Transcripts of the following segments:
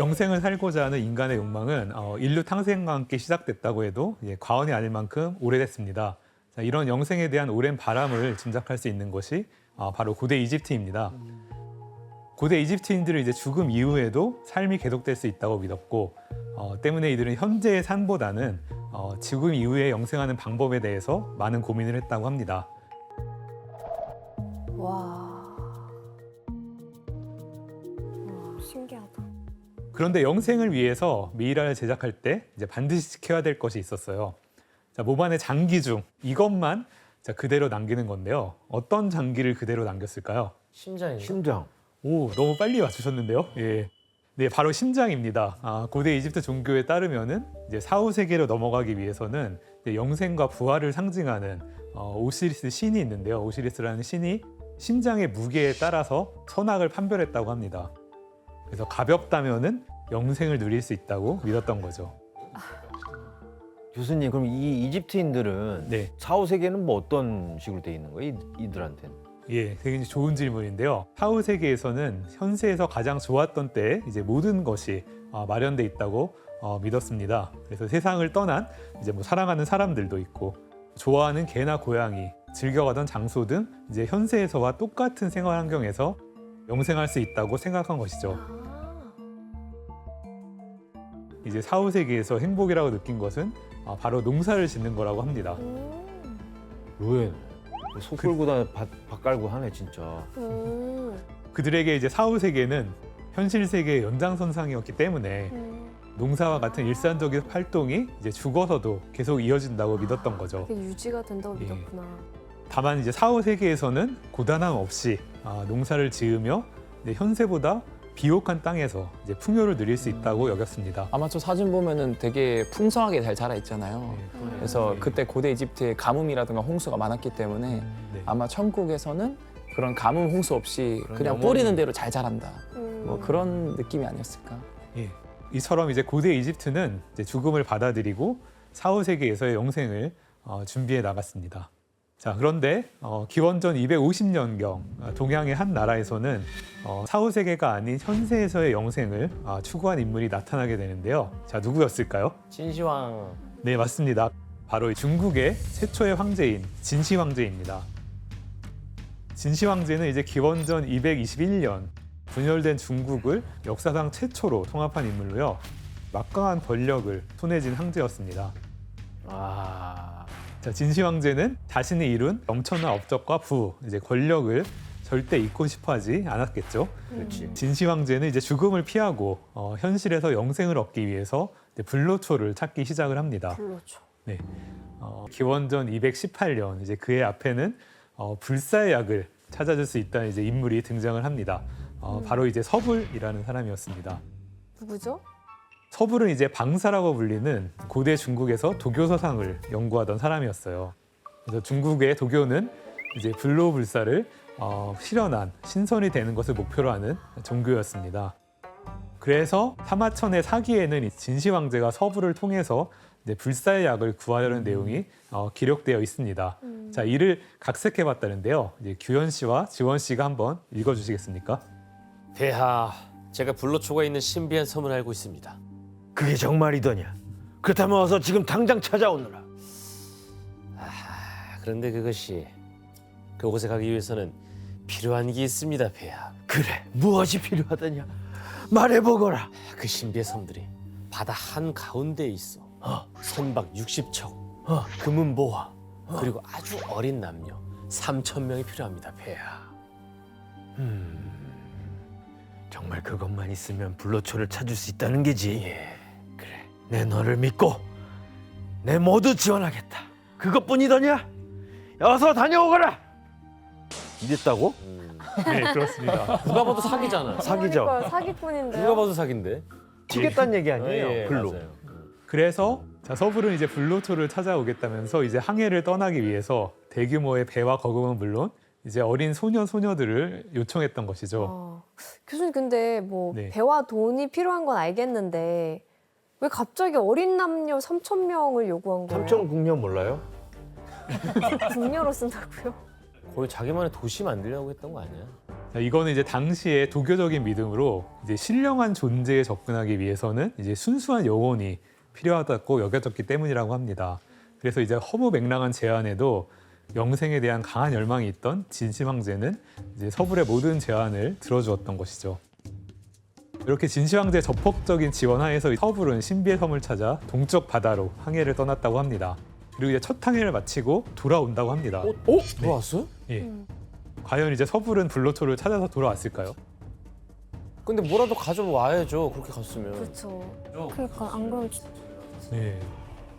영생을 살고자 하는 인간의 욕망은 인류 탄생과 함께 시작됐다고 해도 과언이 아닐 만큼 오래됐습니다. 자, 이런 영생에 대한 오랜 바람을 짐작할 수 있는 것이 바로 고대 이집트입니다. 고대 이집트인들은 이제 죽음 이후에도 삶이 계속될 수 있다고 믿었고 때문에 이들은 현재의 삶보다는 죽음 이후에 영생하는 방법에 대해서 많은 고민을 했다고 합니다. 와, 신기하다. 그런데 영생을 위해서 미이라를 제작할 때 이제 반드시 지켜야 될 것이 있었어요. 자, 몸 안의 장기 중 이것만 그대로 남기는 건데요. 어떤 장기를 그대로 남겼을까요? 심장인가? 심장. 오, 너무 빨리 맞추셨는데요. 예. 네, 바로 심장입니다. 고대 이집트 종교에 따르면은 이제 사후 세계로 넘어가기 위해서는 이제 영생과 부활을 상징하는 오시리스 신이 있는데요. 오시리스라는 신이 심장의 무게에 따라서 선악을 판별했다고 합니다. 그래서 가볍다면은 영생을 누릴 수 있다고 믿었던 거죠. 교수님, 그럼 이 이집트인들은 네, 사후 세계는 뭐 어떤 식으로 돼 있는 거예요? 이들한테는? 예, 되게 좋은 질문인데요. 사후 세계에서는 현세에서 가장 좋았던 때에 이제 모든 것이 마련돼 있다고 믿었습니다. 그래서 세상을 떠난 이제 뭐 사랑하는 사람들도 있고 좋아하는 개나 고양이, 즐겨가던 장소 등 이제 현세에서와 똑같은 생활 환경에서 영생할 수 있다고 생각한 것이죠. 이제 사후 세계에서 행복이라고 느낀 것은 바로 농사를 짓는 거라고 합니다. 왜? 소 끌고 다 밭 깔고 하네 진짜. 그들에게 이제 사후 세계는 현실 세계의 연장선상이었기 때문에 농사와 같은 일상적인 활동이 이제 죽어서도 계속 이어진다고 믿었던 거죠. 그게 유지가 된다고 예. 믿었구나. 다만 이제 사후 세계에서는 고단함 없이 농사를 지으며 이제 현세보다 비옥한 땅에서 이제 풍요를 누릴 수 있다고 여겼습니다. 아마 저 사진 보면은 되게 풍성하게 잘 자라 있잖아요. 그래서 그때 고대 이집트에 가뭄이라든가 홍수가 많았기 때문에 네. 아마 천국에서는 그런 가뭄 홍수 없이 그냥 영혼이- 뿌리는 대로 잘 자란다. 뭐 그런 느낌이 아니었을까. 예. 이처럼 이제 고대 이집트는 이제 죽음을 받아들이고 사후 세계에서의 영생을 준비해 나갔습니다. 자, 그런데 기원전 250년경 동양의 한 나라에서는 사후 세계가 아닌 현세에서의 영생을 추구한 인물이 나타나게 되는데요. 자, 누구였을까요? 진시황. 네, 맞습니다. 바로 중국의 최초의 황제인 진시 황제입니다. 진시 황제는 이제 기원전 221년 분열된 중국을 역사상 최초로 통합한 인물로요. 막강한 권력을 손에 쥔 황제였습니다. 자, 진시 황제는 자신이 이룬 엄청난 업적과 부, 이제 권력을 절대 잊고 싶어하지 않았겠죠. 그렇지. 진시 황제는 이제 죽음을 피하고 현실에서 영생을 얻기 위해서 이제 불로초를 찾기 시작을 합니다. 불로초. 네, 기원전 218년 이제 그의 앞에는 불사의 약을 찾아줄 수 있다는 이제 인물이 등장을 합니다. 바로 이제 서불이라는 사람이었습니다. 누구죠? 서불은 이제 방사라고 불리는 고대 중국에서 도교 서상을 연구하던 사람이었어요. 그래서 중국의 도교는 이제 불로불사를 실현한 신선이 되는 것을 목표로 하는 종교였습니다. 그래서 사마천의 사기에는 이 진시 황제가 서불을 통해서 이제 불사의 약을 구하려는 내용이 기록되어 있습니다. 자, 이를 각색해봤다는데요. 이제 규현 씨와 지원 씨가 한번 읽어주시겠습니까? 폐하, 제가 불로초가 있는 신비한 섬을 알고 있습니다. 그게 정말이더냐? 그렇다면 어서 지금 당장 찾아오너라. 그런데 그것이 그곳에 가기 위해서는 필요한 게 있습니다, 폐하. 그래, 무엇이 필요하더냐? 말해보거라. 그 신비의 섬들이 바다 한 가운데에 있어. 선박 60척, 금은 보화, 그리고 아주 어린 남녀 3,000명이 필요합니다, 폐하. 정말 그것만 있으면 불로초를 찾을 수 있다는 게지. 예, 그래. 내 너를 믿고 내 모두 지원하겠다. 그것뿐이더냐? 어서 다녀오거라. 이랬다고? 네, 그렇습니다. 누가 봐도 사기잖아. 사기죠. 그러니까 사기꾼인데요. 누가 봐도 사기인데. 튀겠다는 얘기 아니에요? 예, 불로. 맞아요. 그래서 자, 서불은 이제 불로초를 찾아오겠다면서 이제 항해를 떠나기 위해서 대규모의 배와 거금은 물론 이제 어린 소녀 소녀들을 요청했던 것이죠. 교수님 근데 뭐 네. 배와 돈이 필요한 건 알겠는데 왜 갑자기 어린 남녀 3,000명을 요구한 거예요? 삼천 국녀 몰라요? 궁녀로 쓴다고요? 거의 자기만의 도시 만들려고 했던 거 아니야? 자, 이거는 이제 당시의 도교적인 믿음으로 이제 신령한 존재에 접근하기 위해서는 이제 순수한 영혼이 필요하다고 여겨졌기 때문이라고 합니다. 그래서 이제 허무맹랑한 제안에도 영생에 대한 강한 열망이 있던 진심 황제는 이제 서불의 모든 제안을 들어주었던 것이죠. 이렇게 진심 황제의 적극적인 지원 하에서 서불은 신비의 섬을 찾아 동쪽 바다로 항해를 떠났다고 합니다. 그리고 이제 첫 항해를 마치고 돌아온다고 합니다. 들어왔어요? 예. 과연 이제 서불은 불로초를 찾아서 돌아왔을까요? 근데 뭐라도 가져와야죠. 그렇게 갔으면. 그렇죠. 그러니까 안 그러면 네.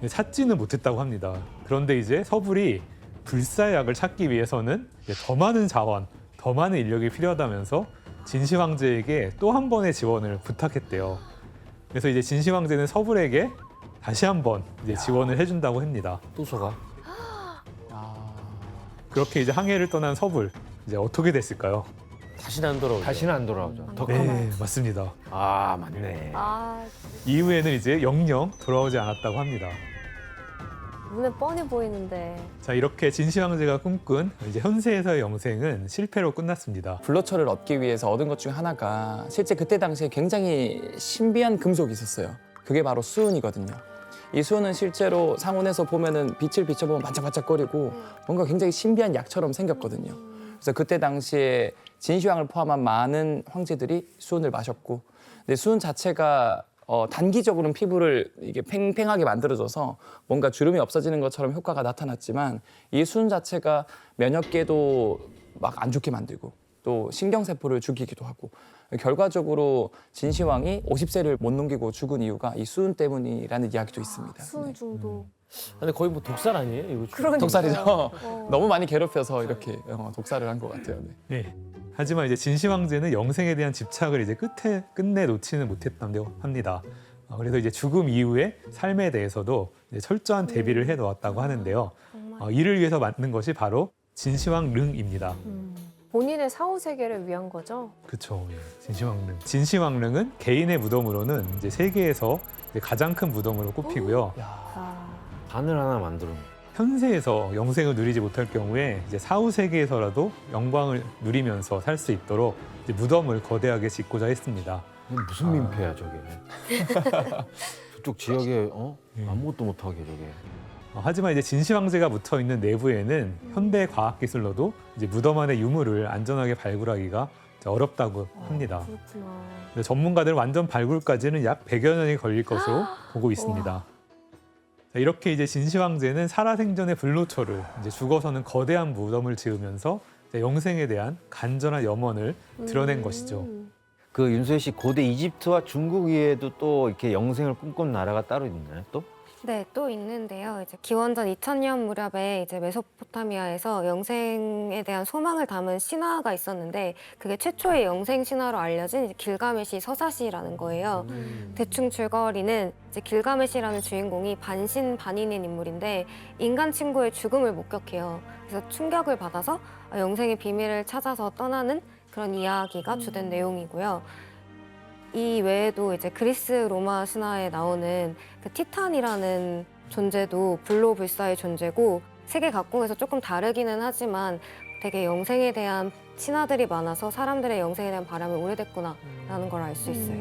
찾지는 못했다고 합니다. 그런데 이제 서불이 불사의 약을 찾기 위해서는 이제 더 많은 자원, 더 많은 인력이 필요하다면서 진심 황제에게 또 한 번의 지원을 부탁했대요. 그래서 이제 진심 황제는 서불에게 다시 한 번 이제 지원을 해준다고 합니다. 또 속아. 그렇게 이제 항해를 떠난 서불, 이제 어떻게 됐을까요? 다시는 안 돌아오죠. 다시는 안 돌아오죠. 더 네, 맞습니다. 아, 맞네. 아 이후에는 이제 영영 돌아오지 않았다고 합니다. 눈에 뻔히 보이는데. 자, 이렇게 진심 황제가 꿈꾼 이제 현세에서의 영생은 실패로 끝났습니다. 불로초를 얻기 위해서 얻은 것 중 하나가 실제 그때 당시에 굉장히 신비한 금속이 있었어요. 그게 바로 수은이거든요. 이 수은은 실제로 상온에서 보면은 빛을 비춰보면 반짝반짝거리고 뭔가 굉장히 신비한 약처럼 생겼거든요. 그래서 그때 당시에 진시황을 포함한 많은 황제들이 수은을 마셨고, 근데 수은 자체가 단기적으로는 피부를 이게 팽팽하게 만들어줘서 뭔가 주름이 없어지는 것처럼 효과가 나타났지만 이 수은 자체가 면역계도 막 안 좋게 만들고 또 신경세포를 죽이기도 하고 결과적으로 진시황이 50세를 못 넘기고 죽은 이유가 이 수은 때문이라는 이야기도 있습니다. 수은 중독. 근데 거의 뭐 독살 아니에요? 이거 그러니까요. 독살이죠. 어. 너무 많이 괴롭혀서 이렇게 독살을 한 것 같아요. 네. 네. 하지만 이제 진심 황제는 영생에 대한 집착을 이제 끝내 놓지는 못했다고 합니다. 그래서 이제 죽음 이후의 삶에 대해서도 이제 철저한 대비를 해 놓았다고 하는데요. 정말. 이를 위해서 만든 것이 바로 진시황릉입니다. 본인의 사후 세계를 위한 거죠. 그렇죠. 예. 진시황릉. 진시황릉은 개인의 무덤으로는 이제 세계에서 이제 가장 큰 무덤으로 꼽히고요. 아, 바늘 하나 만들어. 현세에서 영생을 누리지 못할 경우에 이제 사후 세계에서라도 영광을 누리면서 살 수 있도록 이제 무덤을 거대하게 짓고자 했습니다. 이건 무슨 민폐야 저게. 저쪽 지역에 아무것도 못하게 저게. 하지만 이제 진시 황제가 묻혀 있는 내부에는 현대 과학 기술로도 이제 무덤 안의 유물을 안전하게 발굴하기가 이제 어렵다고 합니다. 그렇구나. 근데 전문가들은 완전 발굴까지는 약 100여 년이 걸릴 것으로 보고 있습니다. 자, 이렇게 이제 진시 황제는 살아생전의 불로초를 이제 죽어서는 거대한 무덤을 지으면서 이제 영생에 대한 간절한 염원을 드러낸 것이죠. 그 윤소혜 씨 고대 이집트와 중국 외에도 또 이렇게 영생을 꿈꾼 나라가 따로 있나요? 또? 네, 또 있는데요. 이제 기원전 2000년 무렵에 이제 메소포타미아에서 영생에 대한 소망을 담은 신화가 있었는데 그게 최초의 영생 신화로 알려진 이제 길가메시 서사시라는 거예요. 대충 줄거리는 이제 길가메시라는 주인공이 반신반인인 인물인데 인간 친구의 죽음을 목격해요. 그래서 충격을 받아서 영생의 비밀을 찾아서 떠나는 그런 이야기가 주된 내용이고요. 이 외에도 이제 그리스 로마 신화에 나오는 그 티탄이라는 존재도 불로불사의 존재고 세계 각국에서 조금 다르기는 하지만 되게 영생에 대한 신화들이 많아서 사람들의 영생에 대한 바람이 오래됐구나라는 걸 알 수 있어요.